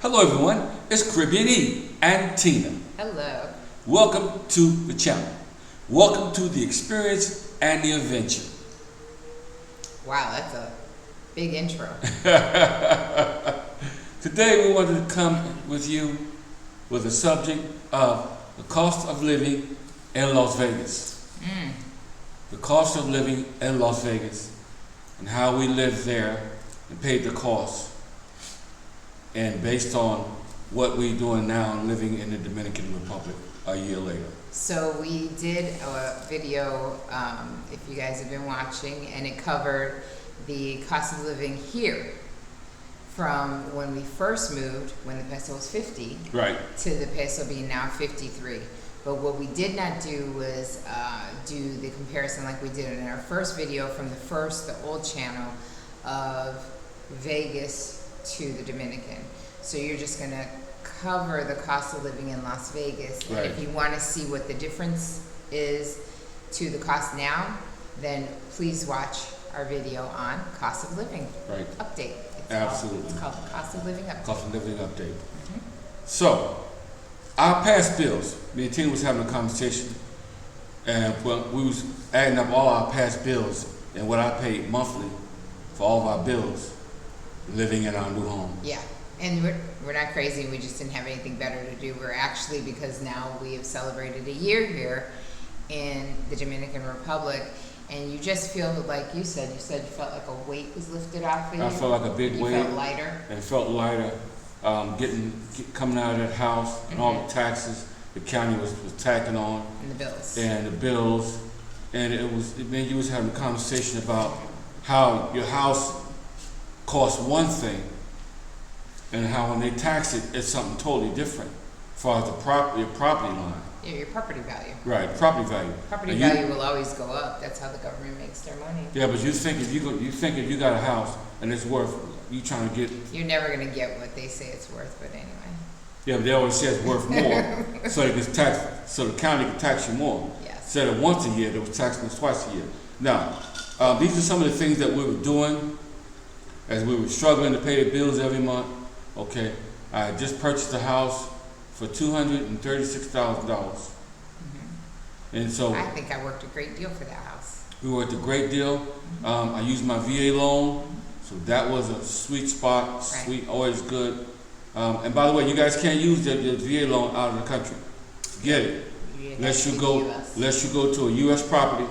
Hello everyone, it's Caribbean E and Tina. Hello. Welcome to the channel. Welcome to the experience and the adventure. Wow, that's a big intro. Today we wanted to come with you with the subject of the cost of living in Las Vegas. The cost of living in Las Vegas and how we live there and paid the cost. And based on what we're doing now living in the Dominican Republic a year later. So we did a video, if you guys have been watching, and it covered the cost of living here from when we first moved, when the peso was 50, right, to the peso being now 53. But what we did not do was do the comparison like we did in our first video from the old channel of Vegas to the Dominican. So you're just going to cover the cost of living in Las Vegas. Right. And if you want to see what the difference is to the cost now, then please watch our video on cost of living update. Absolutely. It's called the cost of living update. Cost of living update. So, our past bills, me and Tina was having a conversation, and we was adding up all our past bills and what I paid monthly for all of our bills living in our new home. Yeah, and we're not crazy. We just didn't have anything better to do. We're actually, because now we have celebrated a year here in the Dominican Republic, and you just feel like you said you felt like a weight was lifted off of you. I felt like a big weight. You felt lighter. And felt lighter. Coming out of that house and all the taxes the county was tacking on. And the bills. And the bills. And you was having a conversation about how your house costs one thing, and how when they tax it, it's something totally different as far as your property line. Yeah, your property value. Right, property value. Property value will always go up. That's how the government makes their money. Yeah, but you think if you got a house and it's worth, you trying to get. You're never gonna get what they say it's worth, but anyway. Yeah, but they always say it's worth more, so the county can tax you more. Yes. Instead of once a year, they were taxing us twice a year. Now, these are some of the things that we were doing as we were struggling to pay the bills every month. Okay, I just purchased a house for $236,000, and so I think I worked a great deal for that house. we worked a great deal. I used my VA loan, so that was a sweet spot, sweet, always good. And by the way, you guys can't use the VA loan out of the country. Forget it. Unless you go to a U.S. property,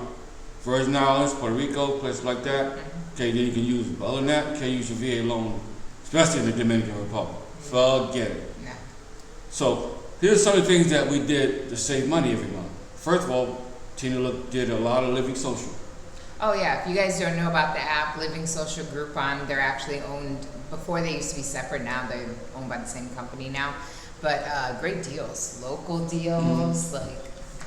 Virgin Islands, Puerto Rico, places like that. Okay, then you can use it. But other than that, you can't use your VA loan, especially in the Dominican Republic. Forget it. No. So here's some of the things that we did to save money every month. First of all, Tina did a lot of Living Social. Oh yeah, if you guys don't know about the app, Living Social Groupon, they're actually owned, before they used to be separate, now they're owned by the same company now. But great deals, local deals, like,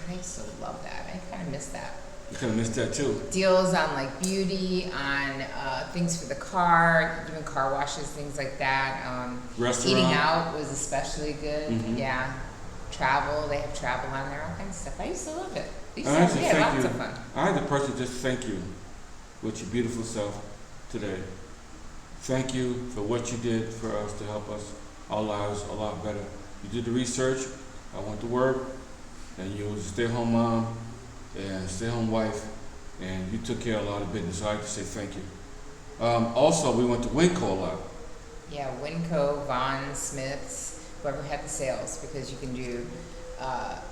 I used to love that. I kind of miss that. You kind of missed that too. Deals on like beauty, on things for the car, even car washes, things like that. Restaurant. Eating out was especially good. Yeah. Travel, they have travel on there, all kinds of stuff. I used to love it. We had lots of fun. I had the person just thank you with your beautiful self today. Thank you for what you did for us to help us, our lives a lot better. You did the research. I went to work, and you was a stay-at-home mom and stay-at-home wife, and you took care of a lot of business. So I like to say thank you. Also, we went to Winco a lot. Yeah, Winco, Vaughn, Smith's, whoever had the sales, because you can do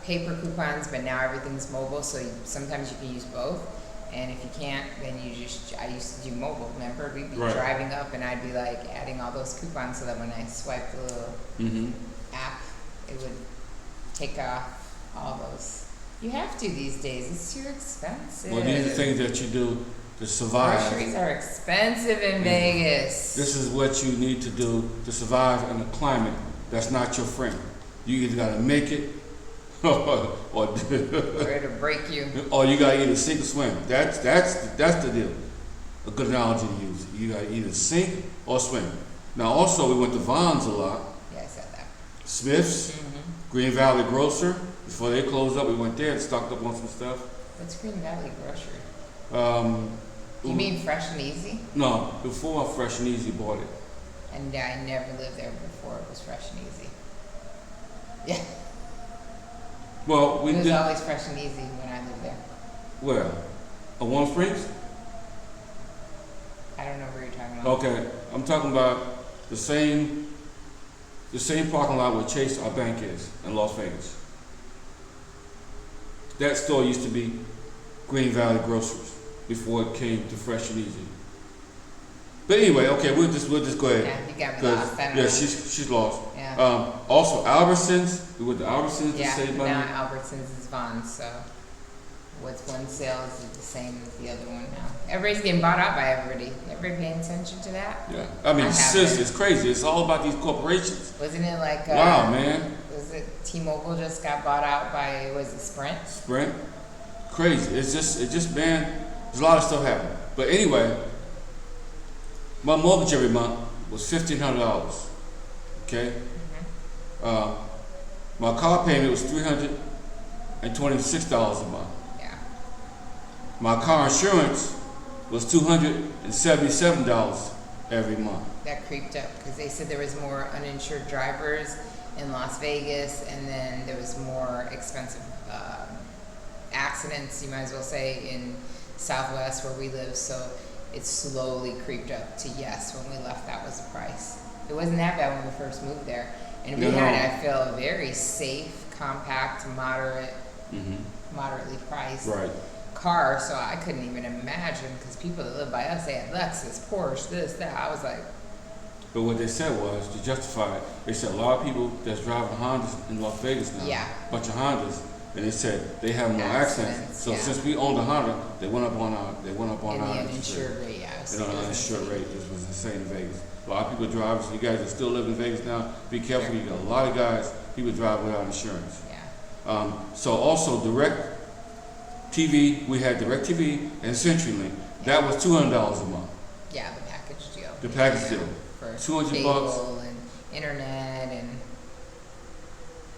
paper coupons, but now everything's mobile, so sometimes you can use both. And if you can't, then I used to do mobile, remember? We'd be driving up and I'd be like adding all those coupons so that when I swiped the little app, it would take off all those. You have to these days, it's too expensive. Well, these are things that you do to survive. Groceries are expensive in Vegas. This is what you need to do to survive in a climate that's not your friend. You either gotta make it, or it'll break you. Or you gotta either sink or swim. That's the deal. A good analogy to use. You gotta either sink or swim. Now, also, we went to Vaughn's a lot. Yeah, I said that. Smith's, Green Valley Grocer. Before they closed up, we went there and stocked up on some stuff. What's Green Valley Grocery? You mean Fresh and Easy? No, before Fresh and Easy bought it. And I never lived there before it was fresh and easy. Yeah. Well, we It was did. always fresh and easy when I lived there. Where? Warm Springs? I don't know where you're talking about. Okay, I'm talking about the same parking lot where Chase, our bank, is in Las Vegas. That store used to be Green Valley Groceries before it came to Fresh and Easy. But anyway, okay, we'll just go ahead. Yeah, you got me lost. I don't know. Yeah, she's lost. Yeah. Also, Albertsons. We went to Albertsons Yeah, to save but money. now Albertsons is Vons, so what's one sale is the same as the other one now. Everybody's getting bought out by everybody. Everybody paying attention to that? Yeah, I mean, I seriously, haven't. it's crazy. It's all about these corporations. Wasn't it like Wow, man. was it T-Mobile just got bought out by, was it Sprint? Sprint, crazy. It's just man. There's a lot of stuff happening. But anyway, my mortgage every month was $1,500. Okay. My car payment was $326 a month. Yeah. My car insurance was $277 every month. That creeped up because they said there was more uninsured drivers in Las Vegas, and then there was more expensive accidents, you might as well say, in Southwest where we live. So it slowly creeped up to, yes, when we left, that was the price. It wasn't that bad when we first moved there. And we had, I feel, a very safe, compact, moderately priced car. So I couldn't even imagine, because people that live by us, they had Lexus, Porsche, this, that. I was like... But what they said was, to justify it, they said a lot of people that's driving Hondas in Las Vegas now, a bunch of Hondas, and they said they have more accidents. So since we owned a Honda, they went up on our the uninsured rate, the uninsured rate was insane in Vegas. A lot of people drive. So you guys that still live in Vegas now, be careful. You got a lot of guys, people drive without insurance. Yeah. So also Direct TV, we had Direct TV and CenturyLink. That was $200 a month. Yeah, the package deal. The package deal. For $200 cable and internet and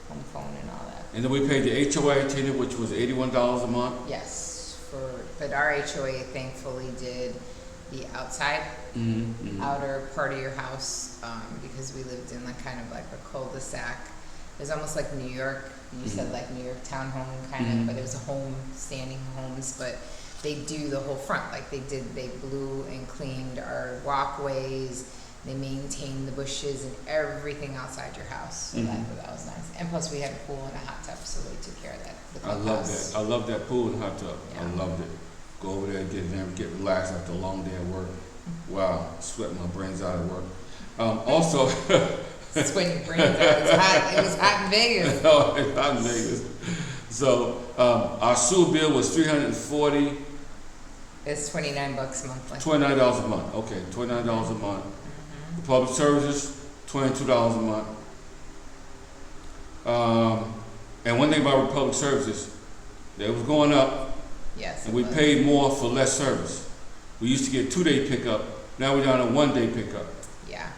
home phone and all that. And then we paid the HOA attendant, which was $81 a month. Yes, but our HOA thankfully did the outside, outer part of your house, because we lived in like kind of like a cul-de-sac. It was almost like New York. You said like New York townhome kind of, but it was a home, standing homes. But they do the whole front, like they blew and cleaned our walkways. They maintained the bushes and everything outside your house. So that was nice. And plus we had a pool and a hot tub, so they took care of that. I love that. I love that pool and hot tub. Yeah. I loved it. Go over there, get relaxed after a long day at work. Wow, sweating my brains out at work. Also, that's when your brains out. It was hot in Vegas. No, it's hot in Vegas. So our sewer bill was $340. It's $29 monthly. $29 a month. Okay, $29 a month. The public services, $22 a month. And one thing about public services, they was going up. Yes. And we paid more for less service. We used to get 2-day pickup. Now we're down to 1-day pickup. Yeah.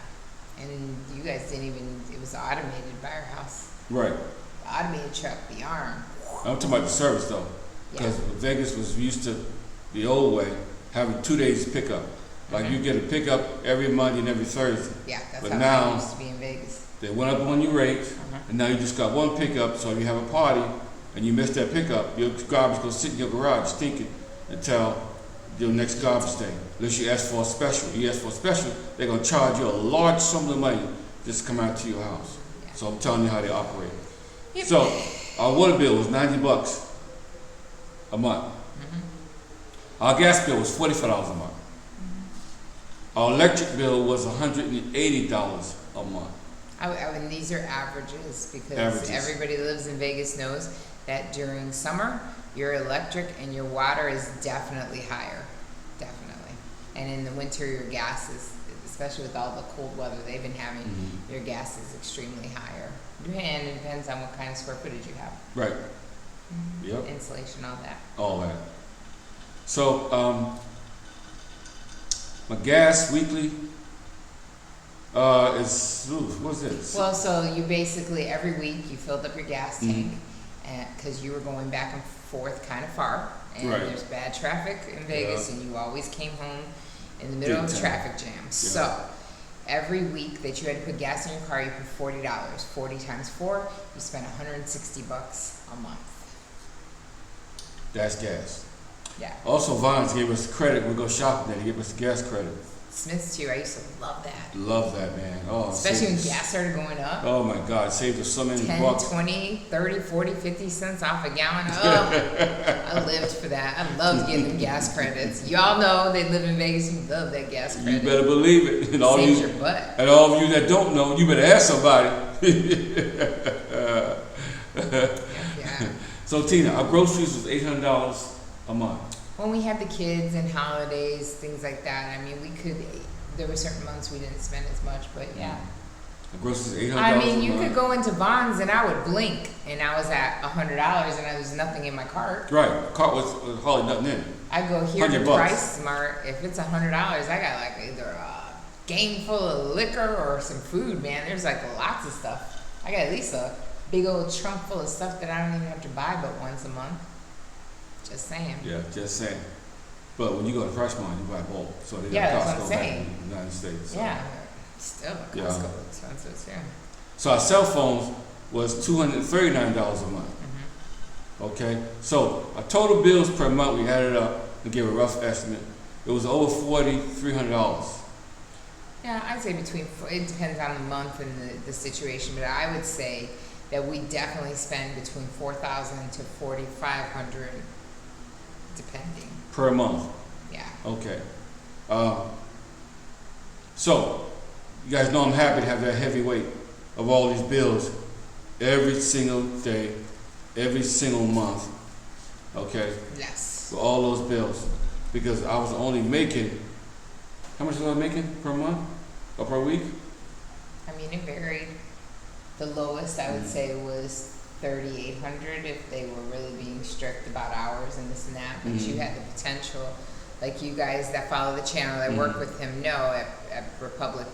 And you guys didn't even, it was automated by our house. Right. The automated truck, the arm. I'm talking about the service though. Because Vegas was used to the old way, having 2 days pickup. Like you get a pickup every Monday and every Thursday. Yeah, that's but how now, it used to be in Vegas. They went up on your rates, and now you just got one pickup. So if you have a party and you miss that pickup, your garbage goes sit in your garage stinking until your next garbage day. Unless you ask for a special. You ask for a special, they're gonna charge you a large sum of money just to come out to your house. Yeah. So I'm telling you how they operate. Yep. So our water bill was $90 a month. Our gas bill was $45 a month. Our electric bill was $180 a month. And these are averages, because everybody that lives in Vegas knows that during summer, your electric and your water is definitely higher. Definitely. And in the winter, your gas is, especially with all the cold weather they've been having, your gas is extremely higher. And it depends on what kind of square footage you have. Right. Yep. Insulation, all that. All that. So, my gas weekly is, what's this? Well, so you basically, every week, you filled up your gas tank, because you were going back and forth kind of far, and there's bad traffic in Vegas, and you always came home in the middle of a traffic jam. So every week that you had to put gas in your car, you put $40. 40 times 4, you spent $160 a month. That's gas. Yeah. Also, Vons gave us credit. We go shopping there. They give us gas credit. Smith's too. I used to love that. Love that, man. Oh, especially when gas started going up. Oh my God, it saved us so many 10, bucks. 20, 30, 40, 50 cents off a gallon. Oh, I lived for that. I loved getting them gas credits. Y'all know they live in Vegas. You love that gas credit. You better believe it. And all Saves you, your butt. and all of you that don't know, you better ask somebody. Yeah. So Tina, our groceries was $800 a month. When we had the kids and holidays, things like that, I mean, there were certain months we didn't spend as much, but yeah. The groceries $800 I mean, a you month. could go into Vons and I would blink and I was at $100 and there was nothing in my cart. Right, cart was hardly nothing in it. I go here to $100. Price Smart. If it's $100, I got like either a game full of liquor or some food, man. There's like lots of stuff. I got at least a big old trunk full of stuff that I don't even have to buy but once a month. Just saying. Yeah, just saying. But when you go to Price Mart, you buy bulk. So they Yeah, got that's what Costco I'm back saying. in the United States. So. Yeah, still Costco Yeah. expensive too. So our cell phones was $239 a month. Mm-hmm. Okay, so our total bills per month, we added up to give a rough estimate. It was over $300. Yeah, I'd say it depends on the month and the situation, but I would say that we definitely spend between $4,000 to $4,500, depending. Per month. Yeah. Okay. So, you guys know I'm happy to have that heavy weight of all these bills every single day, every single month. Okay? Yes. For all those bills. Because I was only making, how much was I making per month? Or per week? I mean, it varied. The lowest I would say was $3,800 if they were really being strict about hours and this and that. But you had the potential, like you guys that follow the channel that work with him know at Republic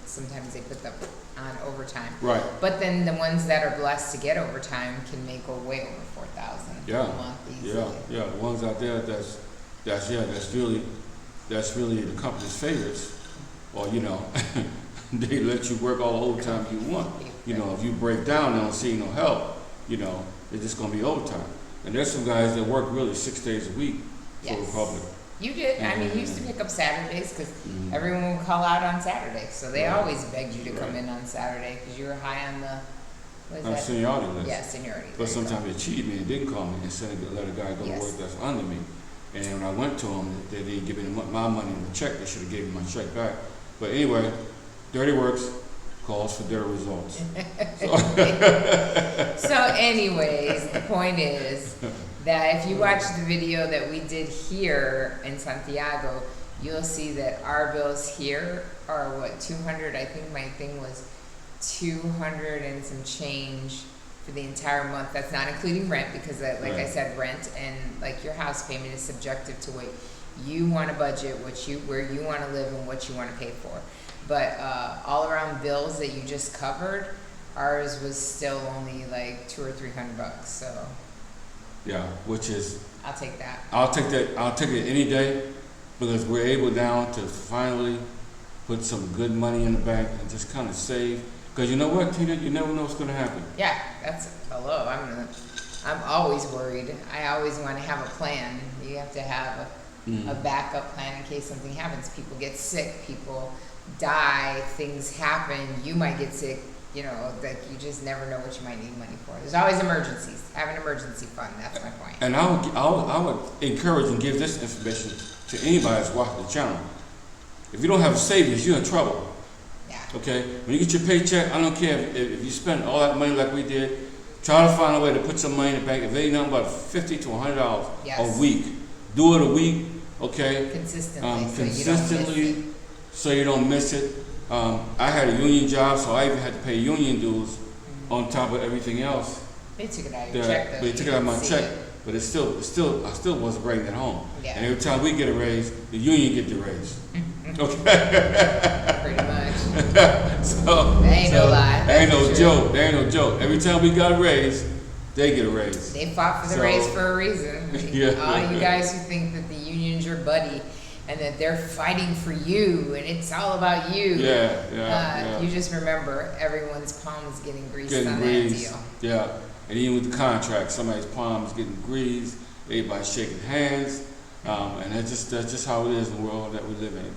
sometimes they put them on overtime. Right. But then the ones that are blessed to get overtime can make way over $4,000 Yeah. a month easily. Yeah. The ones out there that's really the company's favorites. Or they let you work all the overtime you want. If you break down and don't see no help, it's just gonna be overtime. And there's some guys that work really 6 days a week for Yes. Republic. You did. I mean, you used to pick up Saturdays because everyone would call out on Saturday. So they always begged you to come in on Saturday because you were high on the, what is that? Seniority list. Yeah, seniority. But sometimes they cheated me and didn't call me instead of let a guy go to work that's under me. And then when I went to them, they didn't give me my money in the check. They should have gave me my check back. But anyway, dirty works calls for dirty results. So anyways, the point is that if you watch the video that we did here in Santiago, you'll see that our bills here are what, 200, I think my thing was 200 and some change for the entire month. That's not including rent because like I said, rent and like your house payment is subjective to what you want to budget, where you want to live and what you want to pay for. But all around bills that you just covered, ours was still only like $200 or $300. So Yeah, which is I'll take that. I'll take it any day because we're able now to finally put some good money in the bank and just kind of save. Because you know what, Tina, you never know what's going to happen. Yeah, that's hello. I'm always worried. I always want to have a plan. You have to have a backup plan in case something happens. People get sick. People die. Things happen. You might get sick. Like you just never know what you might need money for. There's always emergencies. Have an emergency fund. That's my point. And I would encourage and give this information to anybody that's watching the channel. If you don't have a savings, you're in trouble. Yeah. Okay? When you get your paycheck, I don't care if you spend all that money like we did, try to find a way to put some money in the bank. If it ain't nothing but $50 to $100 Yes. a week, do it a week, okay? Consistently. So you don't miss it. I had a union job, so I even had to pay union dues on top of everything else. They took it out of your check, though. They took it out of my check, but I still wasn't bringing it home. Yeah. And every time we get a raise, the union get the raise. Okay. Pretty much. So That ain't no lie. There ain't no That's joke. There ain't no joke. Every time we got a raise, they get a raise. They fought for the raise for a reason. Yeah. All you guys who think that the union's your buddy, and that they're fighting for you, and it's all about you. You just remember everyone's palms getting greased on that deal. Yeah, and even with the contract, somebody's palms getting greased, everybody shaking hands, and that's just how it is in the world that we live in.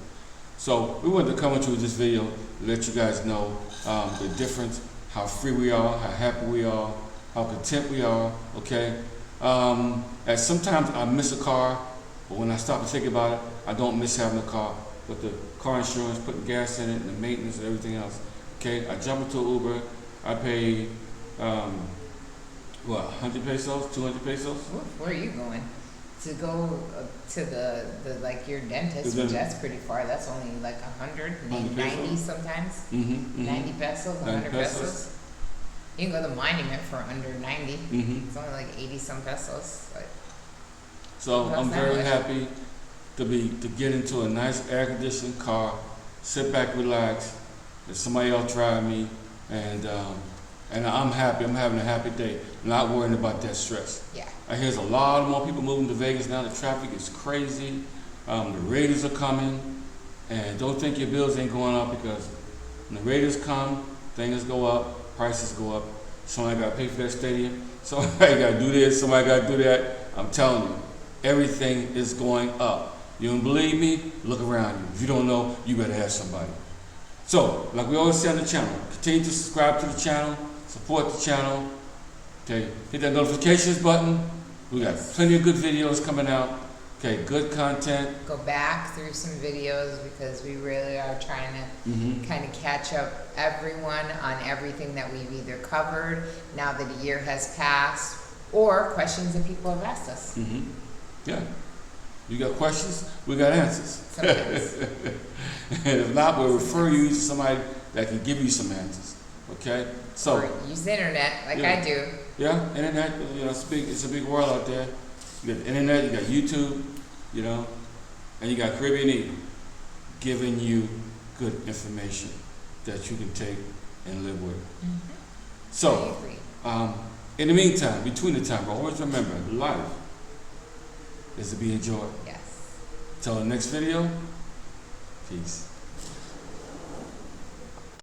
So we wanted to come into this video to let you guys know the difference, how free we are, how happy we are, how content we are, okay? And sometimes I miss a car, but when I stop and think about it, I don't miss having a car. But the car insurance, putting gas in it, and the maintenance and everything else, okay? I jump into an Uber, I pay, 100 pesos, 200 pesos? Where are you going? To go to the like your dentist, which that's pretty far. That's only like 100, maybe 90 sometimes. 90 pesos, 100 pesos. You can go to the Monument for under 90. It's only like 80 some pesos. So I'm very happy to get into a nice air conditioned car, sit back, relax, let somebody else drive me, and I'm happy. I'm having a happy day, not worrying about that stress. Yeah. I hear there's a lot more people moving to Vegas now. The traffic is crazy. The Raiders are coming, and don't think your bills ain't going up, because when the Raiders come, things go up, prices go up. Somebody got to pay for that stadium. Somebody got to do this. Somebody got to do that. I'm telling you, everything is going up. You don't believe me? Look around you. If you don't know, you better ask somebody. So, like we always say on the channel, continue to subscribe to the channel, support the channel. Okay, hit that notifications button. We got plenty of good videos coming out. Okay, good content. Go back through some videos, because we really are trying to kind of catch up everyone on everything that we've either covered now that a year has passed, or questions that people have asked us. Yeah. You got questions? We got answers. Sometimes. And if not, we'll refer you to somebody that can give you some answers. Okay? So, or use the internet like I do. Yeah, internet, it's a big world out there. You got the internet, you got YouTube, and you got Caribbean Eagle giving you good information that you can take and live with. So, in the meantime, between the time, always remember, life is to be enjoyed. Yes. Till the next video, peace.